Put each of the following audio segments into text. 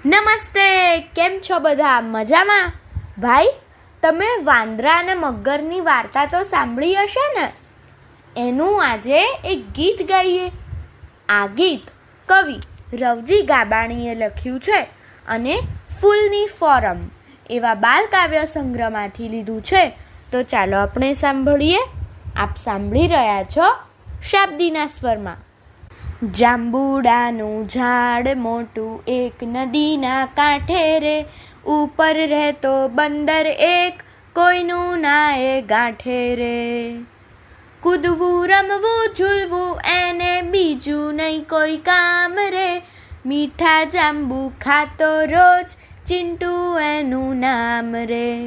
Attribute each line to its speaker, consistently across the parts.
Speaker 1: નમસ્તે, કેમ છો બધા? મજામાં? ભાઈ, તમે વાંદરા અને મગરની વાર્તા તો સાંભળી હશે ને? એનું આજે એક ગીત ગાઈએ. આ ગીત કવિ રવજી ગાબાણીએ લખ્યું છે અને ફૂલની ફોરમ એવા બાલકાવ્ય સંગ્રહમાંથી લીધું છે. તો ચાલો આપણે સાંભળીએ. આપ સાંભળી રહ્યા છો શાબ્દીના સ્વરમાં. જાંબુડાનું ઝાડ મોટું એક નદીના કાંઠે રે, ઉપર રહેતો બંદર એક, કોઈનું ના એ ગાંઠે રે. કૂદવું રમવું ઝૂલવું એને બીજું નહીં કોઈ કામ રે, મીઠા જાંબુ ખાતો રોજ, ચિંટુ એનું નામ રે.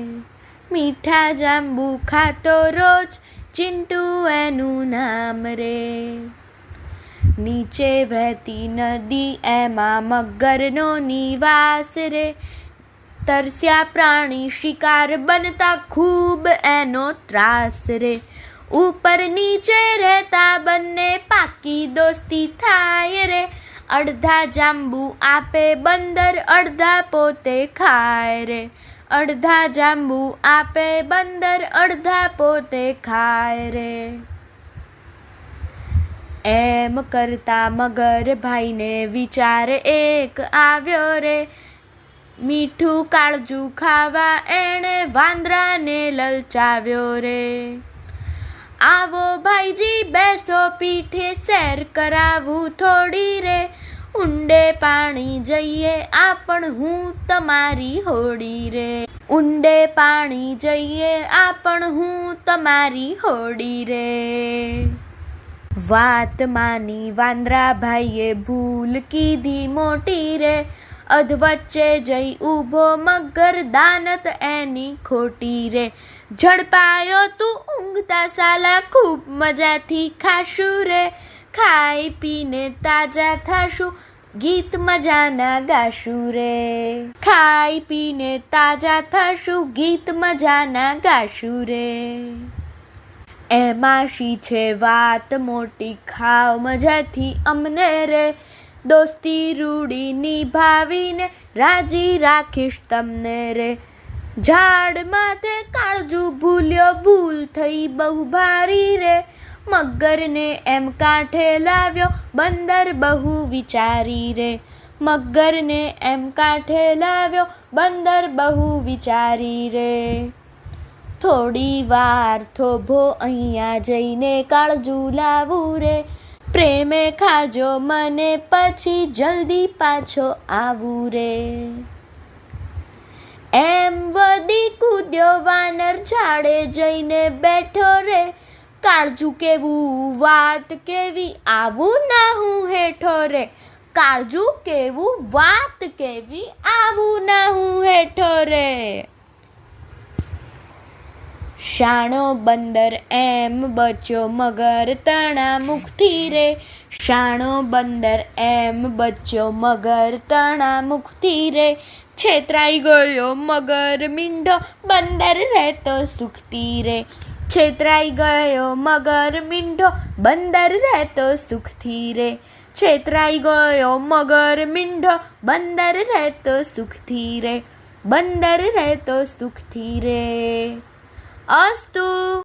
Speaker 1: મીઠા જાંબુ ખાતો રોજ, ચિંટુ એનું નામ રે. નીચે વહેતી નદી એમાં મગરનો નિવાસ રે, તરસ્યા પ્રાણી શિકાર બનતા ખૂબ એનો ત્રાસ રે. ઉપર નીચે રહેતા બંને પાકી દોસ્તી થાય રે, અડધા જાંબુ આપે બંદર અડધા પોતે ખાય રે. અડધા જાંબુ આપે બંદર અડધા પોતે ખાય રે. એમ કરતા મગર ભાઈને વિચાર એક આવ્યો રે, મીઠું કાળજું ખાવા એણે વાંદરાને લલચાવ્યો રે. આવો ભાઈજી બેસો પીઠે, સૈર કરાવું થોડી રે, ઊંડે પાણી જઈએ આપણ હું તમારી હોડી રે. ઊંડે પાણી જઈએ આપણ હું તમારી હોડી રે. વાત માની વાંદરા ભાઈએ ભૂલ કીધી મોટી રે, અધવચ્ચે જઈ ઊભો મગર દાનત એની ખોટી રે. ઝડપાયો તું ઊંઘતા સાલા, ખૂબ મજાથી ખાશું રે, ખાઈ પીને તાજા થાશું, ગીત મજાના ગાશું રે. ખાઈ પીને તાજા થાશું, ગીત મજાના ગાશું રે. એમાં શી છે વાત મોટી, ખાવ મજાથી અમને રે, દોસ્તી રૂડી નિભાવીને રાજી રાખીશ તમને રે. ઝાડ માથે કાળજું ભૂલ્યો, ભૂલ થઈ બહુ ભારી રે, મગરને એમ કાંઠે લાવ્યો બંદર બહુ વિચારી રે. મગરને એમ કાંઠે લાવ્યો બંદર બહુ વિચારી રે. થોડી વાર થોભો અહીંયા જઈને કાળજું લાવું રે, પ્રેમે ખાજો મને પછી જલ્દી પાછો આવું રે. એમ વધી કૂદ્યો વાનર ઝાડે જઈને બેઠો રે, કાળજું કેવું વાત કેવી આવું ના હું હેઠો રે. કાળજું કેવું વાત કેવી આવું ના હું હેઠો રે. શાણો બંદર એમ બચ્યો મગર તણા મુખથી રે, શાણો બંદર એમ બચ્યો મગર તણા મુખથી રે. છેતરાઈ ગયો મગર મીંઢો, બંદર રહેતો સુખથી રે. છેતરાઈ ગયો મગર મીંઢો, બંદર રહેતો સુખથી રે. છેતરાઈ ગયો મગર મીંઢો, બંદર રહેતો સુખથી રે. બંદર રહેતો સુખથી રે. અસ્તુ.